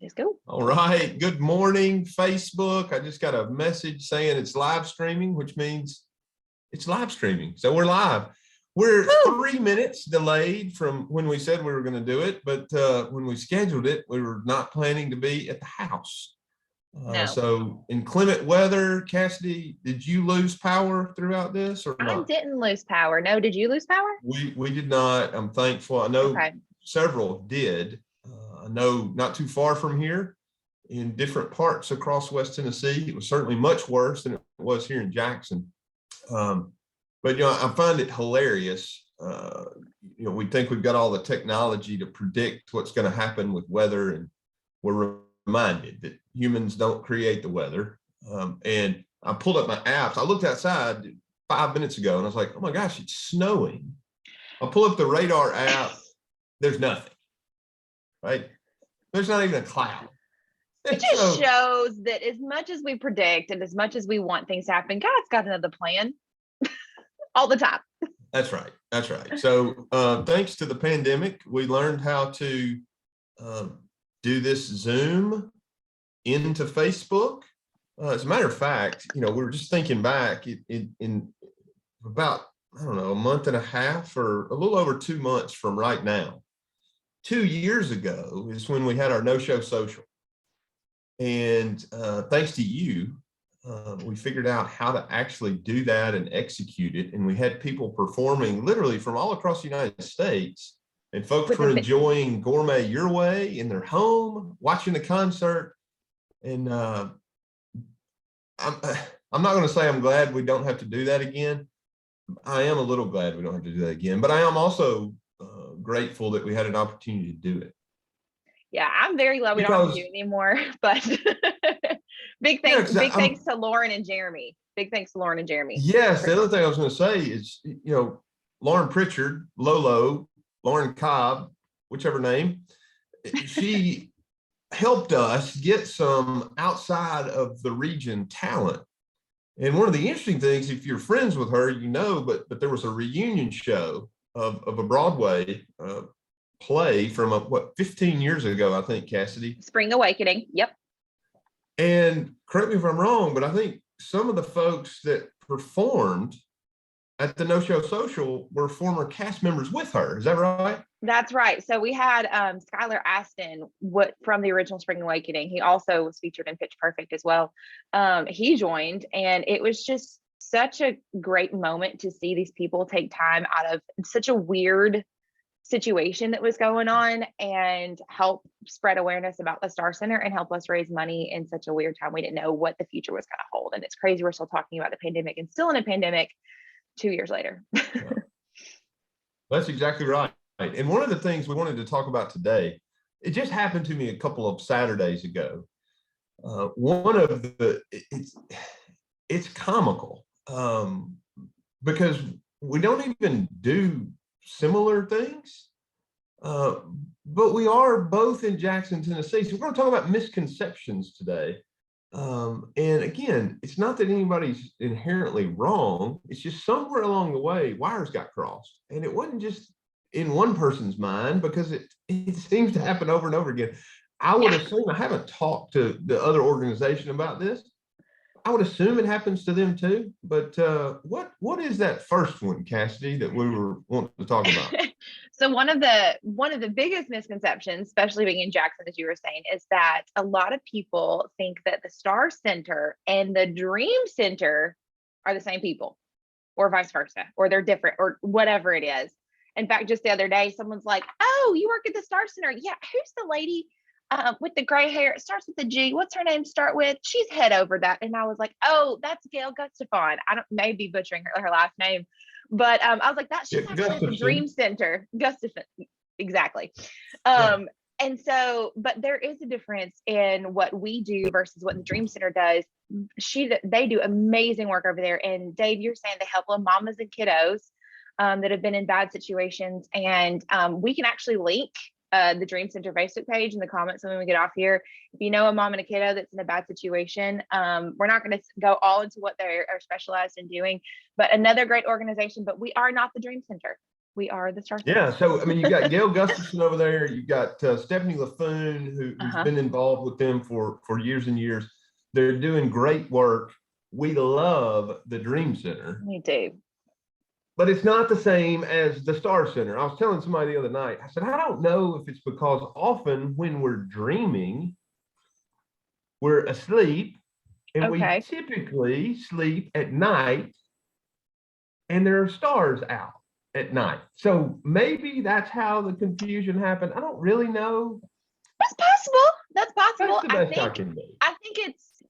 Let's go. All right. Good morning, Facebook. I just got a message saying it's live streaming, which means it's live streaming. So we're live. We're 3 minutes delayed from when we said we were going to do it, but when we scheduled it, we were not planning to be at the house. No. So inclement weather. Cassidy, did you lose power throughout this or not? I didn't lose power. No, did you lose power? We did not. I'm thankful. I know several did. I know not too far from here in different parts across West Tennessee, it was certainly much worse than it was here in Jackson. But, I find it hilarious. We think we've got all the technology to predict what's going to happen with weather, and we're reminded that humans don't create the weather. And I pulled up my apps. I looked outside 5 minutes ago and I was like, oh my gosh, it's snowing. I pull up the radar app. There's nothing, right? There's not even a cloud. It just shows that as much as we predict and as much as we want things to happen, God's got another plan all the time. That's right. That's right. So thanks to the pandemic, we learned how to do this Zoom into Facebook. As a matter of fact, we were just thinking back in about, I don't know, a month and a half or a little over 2 months from right now. 2 years ago is when we had our no-show social. And thanks to you, we figured out how to actually do that and execute it. And we had people performing literally from all across the United States. And folks were enjoying Gourmet Your Way in their home, watching the concert. And I'm not going to say I'm glad we don't have to do that again. I am a little glad we don't have to do that again. But I am also grateful that we had an opportunity to do it. Yeah, I'm very glad we don't have to do it anymore. But big thanks to Lauren and Jeremy. Big thanks to Lauren and Jeremy. Yes, the other thing I was going to say is, Lauren Pritchard, Lolo, Lauren Cobb, whichever name, she helped us get some outside of the region talent. And one of the interesting things, if you're friends with her, but there was a reunion show of a Broadway play from 15 years ago, I think, Cassidy. Spring Awakening. Yep. And correct me if I'm wrong, but I think some of the folks that performed at the No-Show Social were former cast members with her. Is that right? That's right. So we had Skylar Aston from the original Spring Awakening. He also was featured in Pitch Perfect as well. He joined, and it was just such a great moment to see these people take time out of such a weird situation that was going on and help spread awareness about the Star Center and help us raise money in such a weird time. We didn't know what the future was going to hold. And it's crazy we're still talking about the pandemic and still in a pandemic 2 years later. Yeah. That's exactly right. And one of the things we wanted to talk about today, it just happened to me a couple of Saturdays ago. It's comical because we don't even do similar things, but we are both in Jackson, Tennessee. So we're going to talk about misconceptions today. And again, it's not that anybody's inherently wrong. It's just somewhere along the way, wires got crossed. And it wasn't just in one person's mind, because it seems to happen over and over again. I would assume, I haven't talked to the other organization about this. I would assume it happens to them too. But what is that first one, Cassidy, that we were wanting to talk about? So one of the biggest misconceptions, especially being in Jackson, as you were saying, is that a lot of people think that the Star Center and the Dream Center are the same people, or vice versa, or they're different, or whatever it is. In fact, just the other day, someone's like, "Oh, you work at the Star Center? Yeah, who's the lady with the gray hair? It starts with a G. What's her name start with? She's head over that." And I was like, "Oh, that's Gail Gustafson. I may be butchering her last name, but I was like, she's actually the Dream Center. Gustafson, exactly." And so, but there is a difference in what we do versus what the Dream Center does. They do amazing work over there. And Dave, you're saying they help little mamas and kiddos that have been in bad situations, and we can actually link the Dream Center Facebook page in the comments when we get off here. If you know a mom and a kiddo that's in a bad situation, we're not going to go all into what they are specialized in doing, but another great organization. But we are not the Dream Center. We are the Star Yeah, Center. so I mean, you got Gail Gustafson over there. You got Stephanie LaFoon, who's Uh-huh. been involved with them for years and years. They're doing great work. We love the Dream Center, We do. but it's not the same as the Star Center. I was telling somebody the other night, I said, I don't know if it's because often when we're dreaming, we're asleep, and we Okay. typically sleep at night, and there are stars out at night. So maybe that's how the confusion happened. I don't really know. That's possible. That's possible. That's the best I can do. I think it's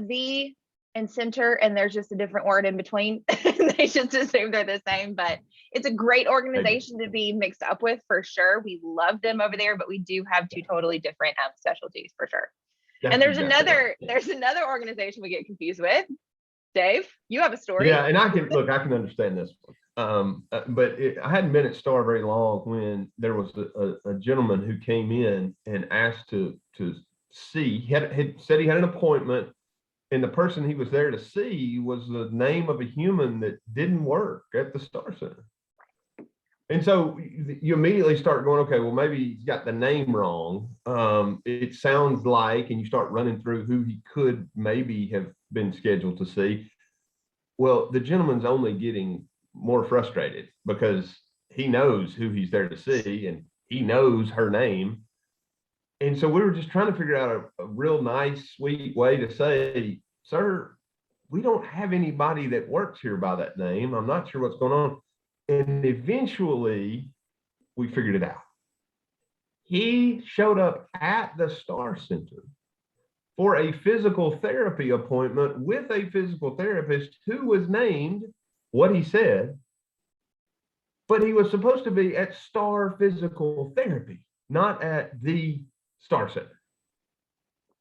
the and center, and there's just a different word in between. They just assume they're the same, but it's a great organization to be mixed up with for sure. We love them over there, but we do have two totally different specialties for sure. That's And there's exactly right. there's another organization we get confused with. Dave, you have a story? Yeah, and I can understand this one. But I hadn't been at Star very long when there was a gentleman who came in and asked to see. He had said he had an appointment, and the person he was there to see was the name of a human that didn't work at the Star Center. And so you immediately start going, okay, well, maybe he's got the name wrong. It sounds like, and you start running through who he could maybe have been scheduled to see. Well, the gentleman's only getting more frustrated because he knows who he's there to see, and he knows her name. And so we were just trying to figure out a real nice, sweet way to say, sir, we don't have anybody that works here by that name. I'm not sure what's going on. And eventually we figured it out. He showed up at the Star Center for a physical therapy appointment with a physical therapist who was named what he said, but he was supposed to be at Star Physical Therapy, not at the Star Center.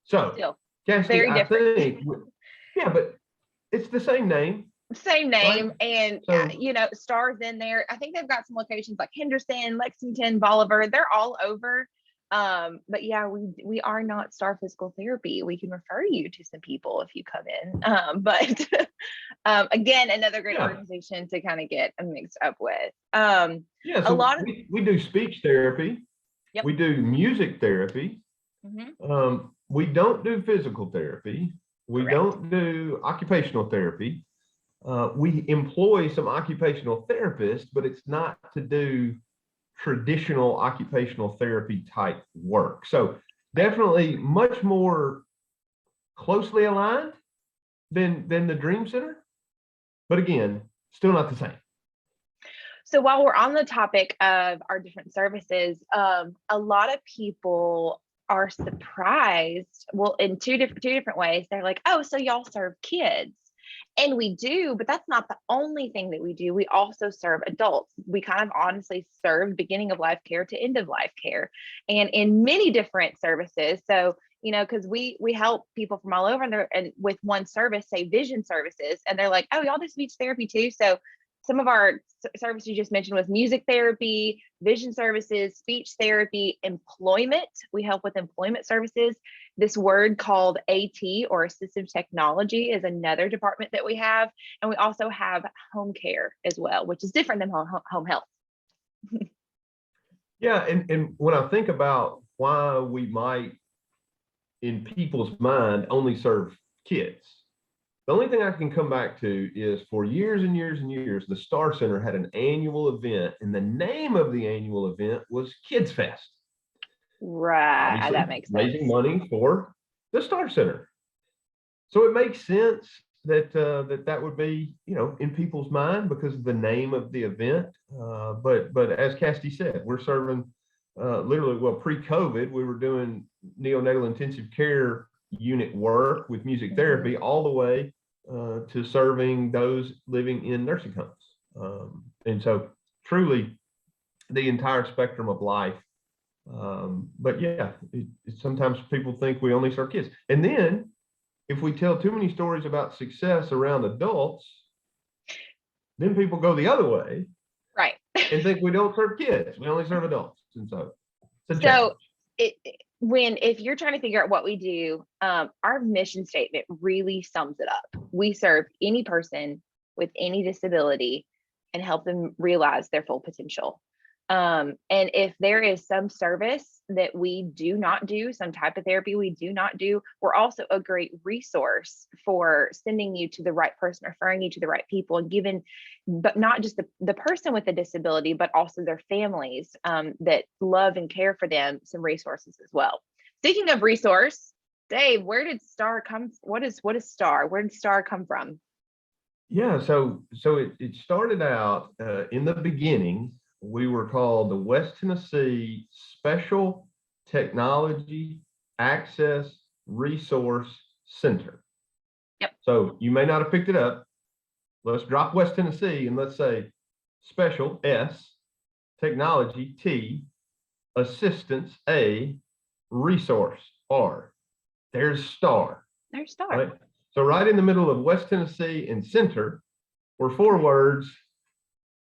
So, Still, Cassidy, very I different. think, yeah, but it's the same name. Same name, Right. and So- stars in there. I think they've got some locations like Henderson, Lexington, Bolivar. They're all over. But yeah, we are not Star Physical Therapy. We can refer you to some people if you come in. But again, another great Yeah. organization to kind of get mixed up with. Yeah, so a lot of we do speech therapy. Yep. We do music therapy. Mhm. We don't do physical therapy. We Correct. don't do occupational therapy. We employ some occupational therapists, but it's not to do traditional occupational therapy type work. So definitely much more closely aligned than the Dream Center. But again, still not the same. So while we're on the topic of our different services, a lot of people are surprised. Well, in two different ways. They're like, "Oh, so y'all serve kids?" And we do, but that's not the only thing that we do. We also serve adults. We kind of honestly serve beginning of life care to end of life care, and in many different services. So because we help people from all over, and with one service, say vision services, and they're like, "Oh, y'all do speech therapy too?" So some of our services you just mentioned was music therapy, vision services, speech therapy, employment. We help with employment services. This word called AT, or assistive technology, is another department that we have. And we also have home care as well, which is different than home health. Yeah, and when I think about why we might, in people's mind, only serve kids, the only thing I can come back to is for years and years and years, the Star Center had an annual event, and the name of the annual event was Kids Fest. Right. Obviously, That makes sense. raising money for the Star Center. So it makes sense that that would be, in people's mind because of the name of the event. But as Cassidy said, we're serving literally, well, pre-COVID, we were doing neonatal intensive care unit work with music therapy all the way to serving those living in nursing homes. And so truly the entire spectrum of life. But yeah, sometimes people think we only serve kids. And then if we tell too many stories about success around adults, then people go the other way. Right. And think we don't serve kids, we only serve adults. And so if you're trying to figure out what we do, our mission statement really sums it up. We serve any person with any disability and help them realize their full potential. And if there is some service that we do not do, some type of therapy we do not do, we're also a great resource for sending you to the right person, referring you to the right people, and giving, but not just the person with the disability, but also their families that love and care for them, some resources as well. Speaking of resource, Dave, where did STAR come? What is STAR? Where did STAR come from? Yeah, so it started out in the beginning. We were called the West Tennessee Special Technology Access Resource Center. Yep. So you may not have picked it up. Let's drop West Tennessee and let's say Special S, Technology T, Assistance A, Resource R. There's STAR. There's STAR. Right? So right in the middle of West Tennessee and center were 4 words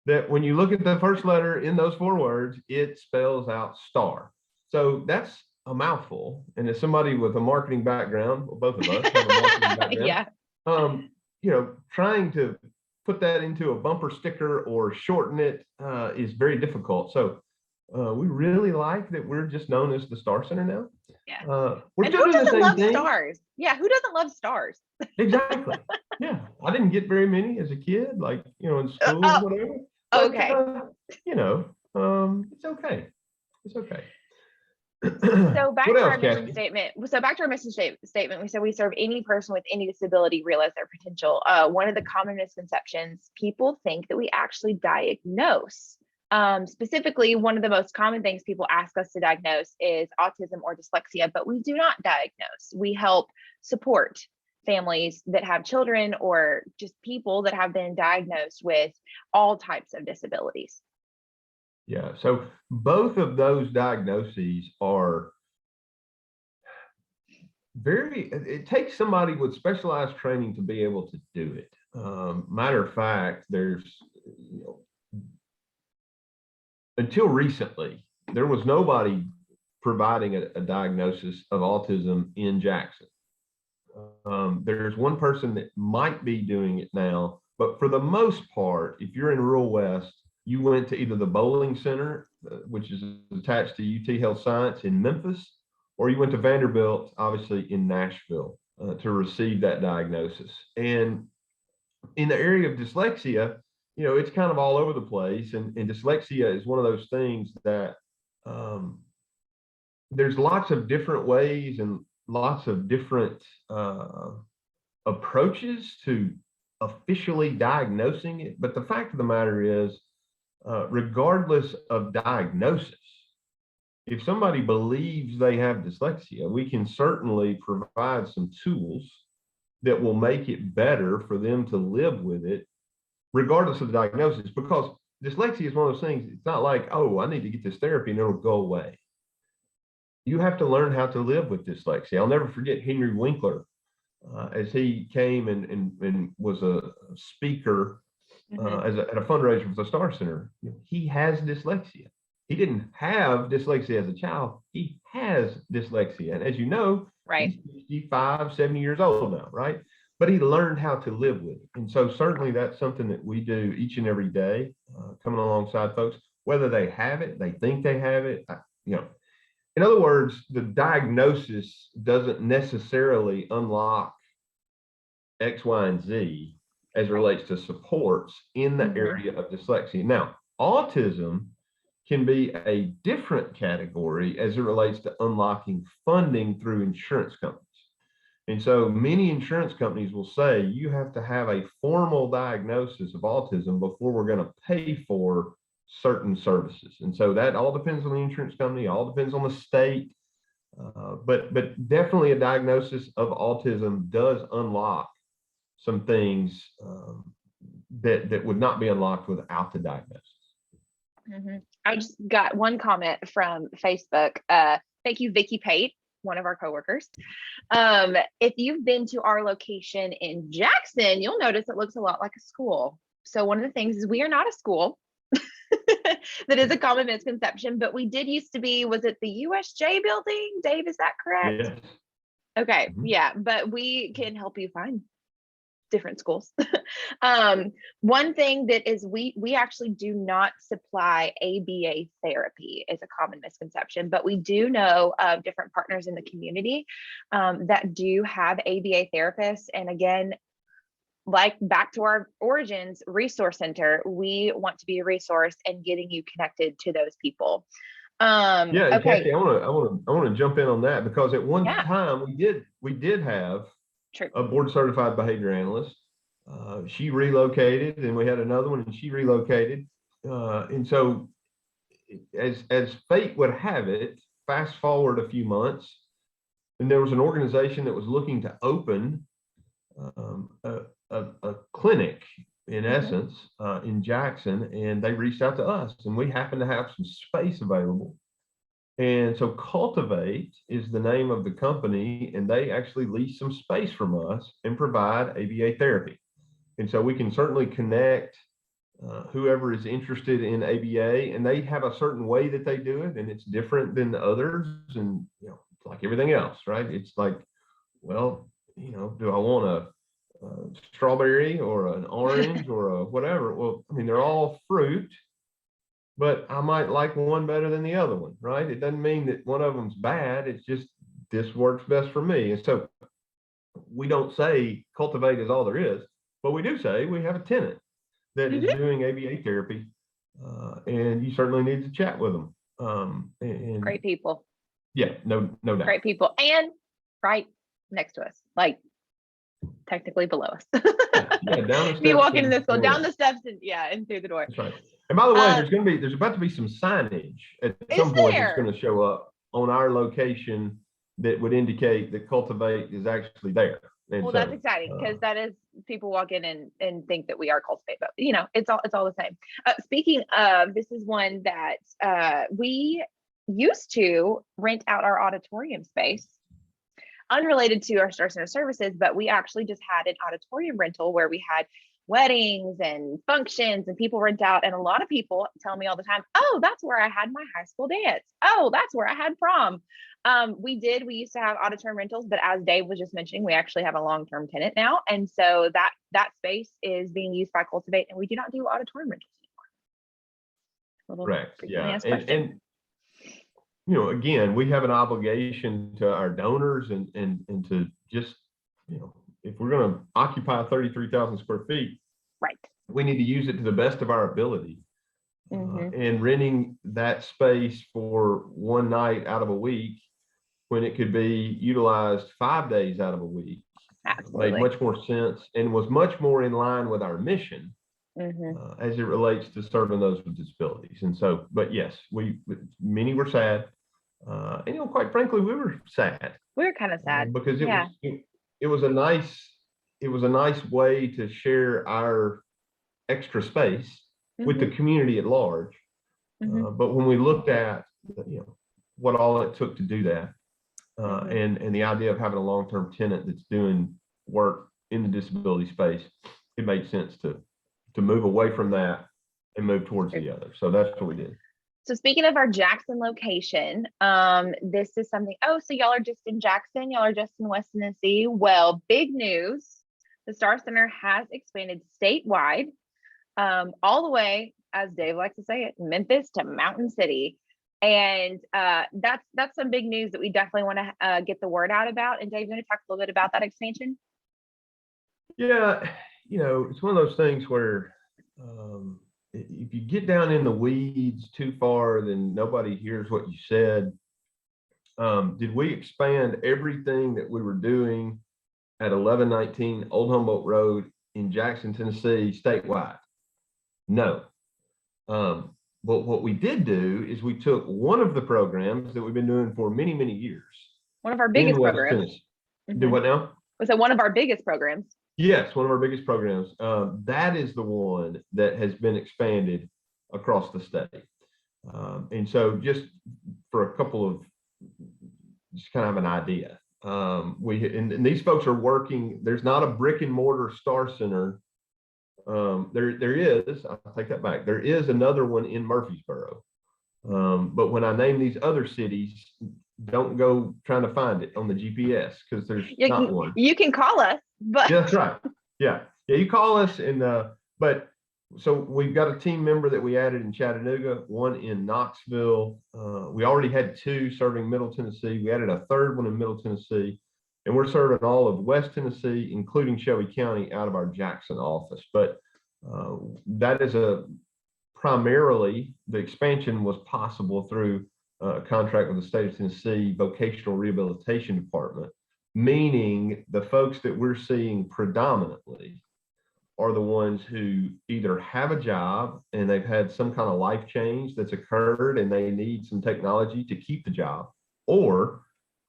that when you look at the first letter in those 4 words, it spells out STAR. So that's a mouthful. And as somebody with a marketing background, well, both of us have a marketing background, yeah. Trying to put that into a bumper sticker or shorten it is very difficult. So we really like that we're just known as the Star Center now. Yeah. We're and still who doing the doesn't same love thing. stars? Yeah, who doesn't love stars? Exactly. Yeah, I didn't get very many as a kid, like in school or whatever. But, okay. It's okay. It's okay. So back What to else, our mission Cassie? statement. So back to our mission statement, we said we serve any person with any disability realize their potential. One of the common misconceptions, people think that we actually diagnose. Specifically, one of the most common things people ask us to diagnose is autism or dyslexia, but we do not diagnose. We help support families that have children or just people that have been diagnosed with all types of disabilities. Yeah, so both of those diagnoses are it takes somebody with specialized training to be able to do it. Matter of fact, there's, until recently, there was nobody providing a diagnosis of autism in Jackson. There's one person that might be doing it now, but for the most part, if you're in rural West, you went to either the Bowling Center, which is attached to UT Health Science in Memphis, or you went to Vanderbilt, obviously in Nashville, to receive that diagnosis. And in the area of dyslexia, it's kind of all over the place. And dyslexia is one of those things that there's lots of different ways and lots of different approaches to officially diagnosing it. But the fact of the matter is, regardless of diagnosis, if somebody believes they have dyslexia, we can certainly provide some tools that will make it better for them to live with it, regardless of the diagnosis, because dyslexia is one of those things. It's not like, oh, I need to get this therapy and it'll go away. You have to learn how to live with dyslexia. I'll never forget Henry Winkler, as he came and was a speaker at a fundraiser for the Star Center. He has dyslexia. He didn't have dyslexia as a child. He has dyslexia. And as you know, right, he's 65, 70 years old now, right? But he learned how to live with it. And so certainly that's something that we do each and every day, coming alongside folks, whether they have it, they think they have it, In other words, the diagnosis doesn't necessarily unlock X, Y, and Z as it relates to supports in the area of dyslexia. Now, autism can be a different category as it relates to unlocking funding through insurance companies. And so many insurance companies will say you have to have a formal diagnosis of autism before we're going to pay for certain services. And so that all depends on the insurance company, all depends on the state. But definitely a diagnosis of autism does unlock some things that would not be unlocked without the diagnosis. I just got one comment from Facebook. Thank you, Vicky Pate, one of our coworkers. If you've been to our location in Jackson, you'll notice it looks a lot like a school. So one of the things is we are not a school. That is a common misconception, but we did used to be, was it the USJ building? Dave, is that correct? Yes. Okay. Yeah, but we can help you find different schools. One thing that is we actually do not supply ABA therapy is a common misconception, but we do know of different partners in the community that do have ABA therapists. And again, like back to our origins, resource center, we want to be a resource and getting you connected to those people. Yeah, Okay. Cassie, I want to jump in on that, because at one Yeah. time we did have True. a board certified behavior analyst. She relocated, and we had another one, and she relocated. And so as fate would have it, fast forward a few months, and there was an organization that was looking to open a clinic, in essence, in Jackson, and they reached out to us, and we happened to have some space available. And so Cultivate is the name of the company, and they actually lease some space from us and provide ABA therapy. And so we can certainly connect whoever is interested in ABA, and they have a certain way that they do it, and it's different than the others. And, you know, like everything else, right? It's like, well, you know, do I want a strawberry or an orange or a whatever? Well, I mean, they're all fruit, but I might like one better than the other one, right? It doesn't mean that one of them's bad. It's just this works best for me. And so we don't say Cultivate is all there is, but we do say we have a tenant that is doing ABA therapy, and you certainly need to chat with them. And Great people. Yeah, no doubt. Great people, and right next to us, like technically below us. Yeah, down the if you walk into steps the school, and down the steps, and through the door. That's right. And by the way, there's about to be some signage at some point that's going to show up on our location that would indicate that Cultivate is actually there. And well, that's exciting, because that is, people walk in and think that we are Cultivate, but you know, it's all the same. Speaking of, this is one that we used to rent out our auditorium space, unrelated to our Star Center services, but we actually just had an auditorium rental where we had weddings and functions, and people rent out. And a lot of people tell me all the time, oh, that's where I had my high school dance. Oh, that's where I had prom. We used to have auditorium rentals, but as Dave was just mentioning, we actually have a long-term tenant now. And so that space is being used by Cultivate, and we do not do auditorium rentals anymore. Correct. Yeah. And you know, again, we have an obligation to our donors and to just, you know, if we're going to occupy 33,000 square feet, right, we need to use it to the best of our ability. And renting that space for one night out of a week, when it could be utilized 5 days out of a week, made much more sense and was much more in line with our mission as it relates to serving those with disabilities. And so, but yes, many were sad. And, you know, quite frankly, we were sad. We were kind of sad because it was a nice way to share our extra space with the community at large. But when we looked at, you know, what all it took to do that, and the idea of having a long-term tenant that's doing work in the disability space, it made sense to move away from that and move towards the other. So that's what we did. So speaking of our Jackson location, this is something, so y'all are just in Jackson, y'all are just in West Tennessee. Well, big news, the Star Center has expanded statewide, all the way, as Dave likes to say it, Memphis to Mountain City. And that's some big news that we definitely want to get the word out about. And Dave, you want to talk a little bit about that expansion? Yeah, you know, it's one of those things where if you get down in the weeds too far, then nobody hears what you said. Did we expand everything that we were doing at 1119 Old Humboldt Road in Jackson, Tennessee, statewide? No. But what we did do is we took one of the programs that we've been doing for many, many years. One of our biggest programs. Do what now? Was it one of our biggest programs? Yes, one of our biggest programs. That is the one that has been expanded across the state. And so just for a couple of, just kind of have an idea. And these folks are working, there's not a brick and mortar Star Center. There is, I'll take that back. There is another one in Murfreesboro. But when I name these other cities, don't go trying to find it on the GPS, because there's not one. You can call us, but yeah, that's right. Yeah, you call us and but so we've got a team member that we added in Chattanooga, one in Knoxville. We already had two serving Middle Tennessee. We added a third one in Middle Tennessee, and we're serving all of West Tennessee, including Shelby County, out of our Jackson office. But that is primarily the expansion was possible through a contract with the state of Tennessee Vocational Rehabilitation Department, meaning the folks that we're seeing predominantly are the ones who either have a job and they've had some kind of life change that's occurred and they need some technology to keep the job, or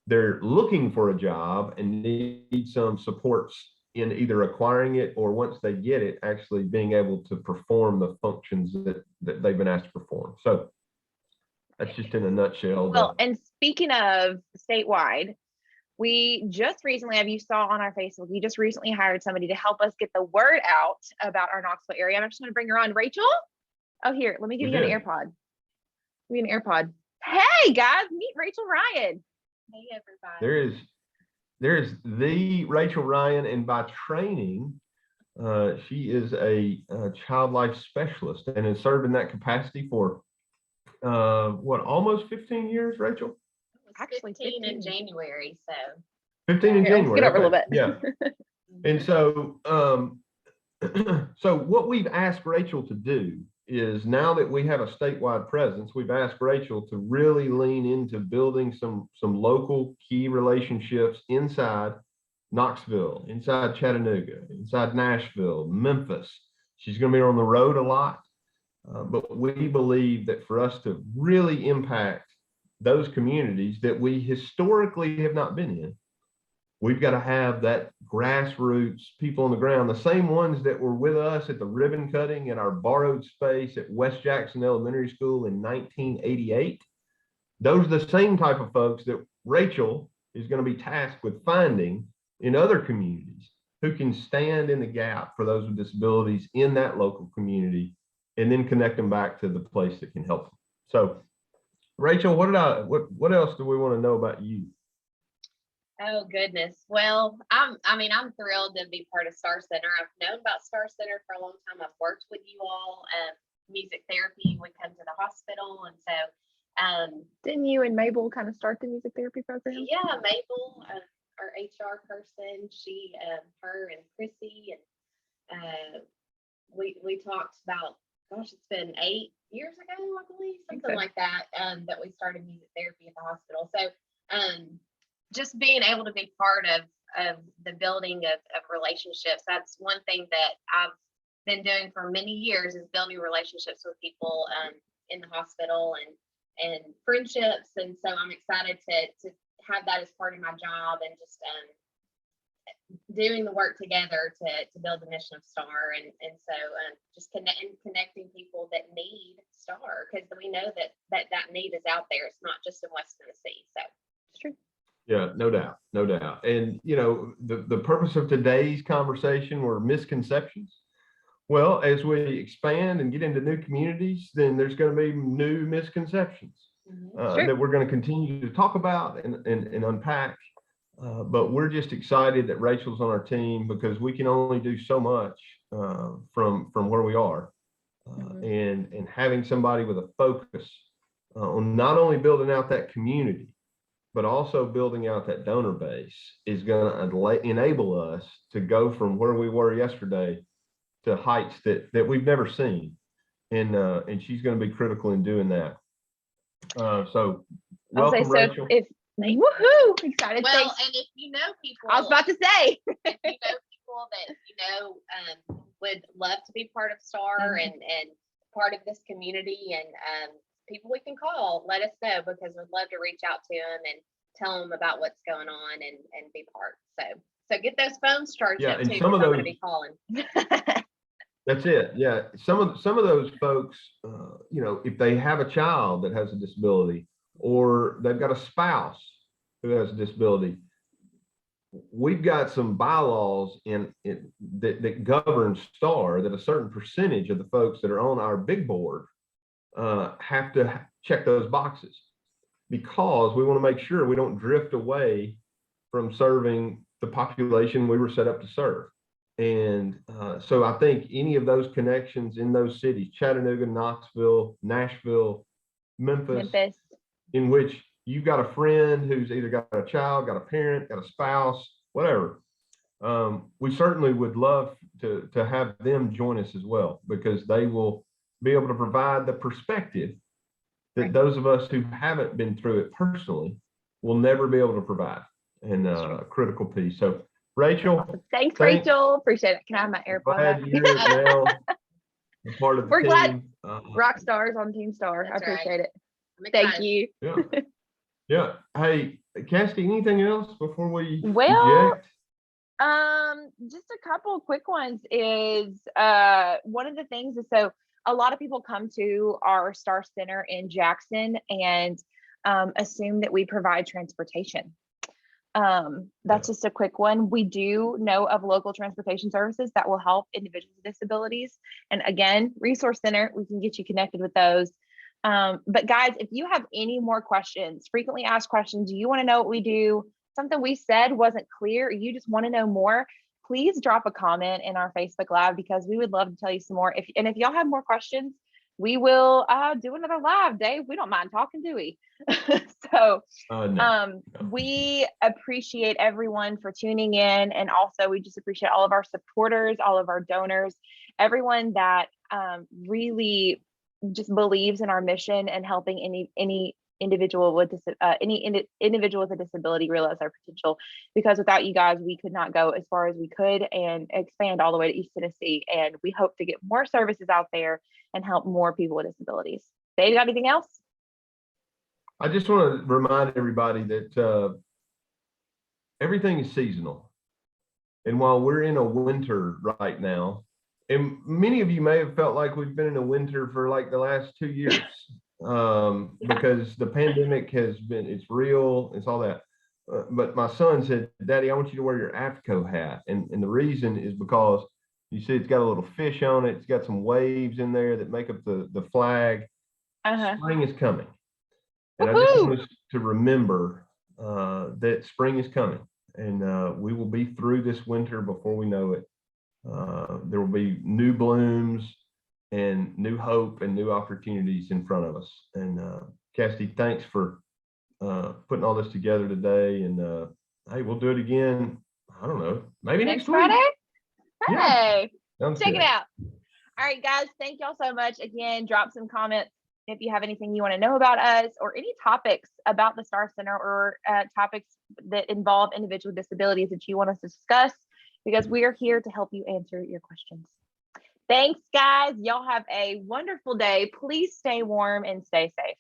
they're looking for a job and need some supports in either acquiring it or once they get it, actually being able to perform the functions that they've been asked to perform. So that's just in a nutshell. Well, and speaking of statewide, we just recently, as you saw on our Facebook, we just recently hired somebody to help us get the word out about our Knoxville area. I'm just going to bring her on. Rachel? Oh, here, let me give you an AirPod. Give me an AirPod. Hey, guys, meet Rachel Ryan. Hey, everybody. There is the Rachel Ryan, and by training, she is a child life specialist and has served in that capacity for almost 15 years, Rachel? Actually 15 in January, so 15 in January. Let's get over a little bit. Yeah. And so so what we've asked Rachel to do is, now that we have a statewide presence, we've asked Rachel to really lean into building some local key relationships inside Knoxville, inside Chattanooga, inside Nashville, Memphis. She's going to be on the road a lot, but we believe that for us to really impact those communities that we historically have not been in, we've got to have that grassroots people on the ground, the same ones that were with us at the ribbon cutting in our borrowed space at West Jackson Elementary School in 1988. Those are the same type of folks that Rachel is going to be tasked with finding in other communities who can stand in the gap for those with disabilities in that local community, and then connect them back to the place that can help them. So Rachel, what else do we want to know about you? Oh goodness. Well, I'm thrilled to be part of Star Center. I've known about Star Center for a long time. I've worked with you all. Music therapy, we come to the hospital, and so didn't you and Mabel kind of start the music therapy program? Yeah, Mabel, our HR person, she, her and Chrissy, and we talked about, gosh, it's been 8 years ago, I believe, something like that, that we started music therapy at the hospital. So just being able to be part of the building of relationships, that's one thing that I've been doing for many years, is building relationships with people in the hospital and friendships. And so I'm excited to have that as part of my job, and just doing the work together to build the mission of Star, and so just connecting people that need Star, because we know that need is out there. It's not just in West Tennessee. So it's true. Yeah, no doubt. And the purpose of today's conversation were misconceptions. Well, as we expand and get into new communities, then there's going to be new misconceptions that we're going to continue to talk about and unpack. But we're just excited that Rachel's on our team, because we can only do so much from where we are. And having somebody with a focus on not only building out that community, but also building out that donor base is going to enable us to go from where we were yesterday to heights that we've never seen. And she's going to be critical in doing that. So welcome, Rachel. Woohoo! Excited. Well, thanks. And if you know people, I was about to say, if you know people that would love to be part of Star and part of this community, and people we can call, let us know, because we'd love to reach out to them and tell them about what's going on and be part. So get those phones charged up too, because I'm going to be calling. That's it. Yeah, some of those folks, if they have a child that has a disability, or they've got a spouse who has a disability, we've got some bylaws that govern Star, that a certain percentage of the folks that are on our big board have to check those boxes, because we want to make sure we don't drift away from serving the population we were set up to serve. And so I think any of those connections in those cities, Chattanooga, Knoxville, Nashville, Memphis, in which you've got a friend who's either got a child, got a parent, got a spouse, whatever, we certainly would love to have them join us as well, because they will be able to provide the perspective that those of us who haven't been through it personally will never be able to provide, and a critical piece. So Rachel, thanks, Rachel. Appreciate it. Can I have my AirPod back? glad you're now a part of the We're team. glad. Rock stars on Team Star. I That's right. appreciate it. I'm Thank excited. you. Yeah. Yeah. Hey, Cassidy, anything else before we Well, eject? Just a couple of quick ones is one of the things is, so a lot of people come to our Star Center in Jackson and assume that we provide transportation. That's just a quick one. We do know of local transportation services that will help individuals with disabilities. And again, Resource Center, we can get you connected with those. But guys, if you have any more questions, frequently asked questions, you want to know what we do, something we said wasn't clear, or you just want to know more, please drop a comment in our Facebook Live, because we would love to tell you some more. If y'all have more questions, we will do another live. Dave, we don't mind talking, do we? So No. we appreciate everyone for tuning in, and also we just appreciate all of our supporters, all of our donors, everyone that really just believes in our mission and helping any individual with individual with a disability realize their potential, because without you guys we could not go as far as we could and expand all the way to East Tennessee, and we hope to get more services out there and help more people with disabilities. Dave, got anything else? I just want to remind everybody that everything is seasonal, and while we're in a winter right now, and many of you may have felt like we've been in a winter for like the last 2 years, because the pandemic has been, it's real, it's all that. But my son said, Daddy, I want you to wear your AFCO hat. And the reason is because you see it's got a little fish on it. It's got some waves in there that make up the flag. Spring is coming. And I just want us to remember that spring is coming, and we will be through this winter before we know it. There will be new blooms and new hope and new opportunities in front of us. And Cassidy, thanks for putting all this together today. And hey, we'll do it again. I don't know, maybe next Friday. Week. Hey, yeah. check it out. All right, guys, thank y'all so much. Again, drop some comments if you have anything you want to know about us, or any topics about the Star Center, or topics that involve individual disabilities that you want us to discuss, because we are here to help you answer your questions. Thanks, guys. Y'all have a wonderful day. Please stay warm and stay safe.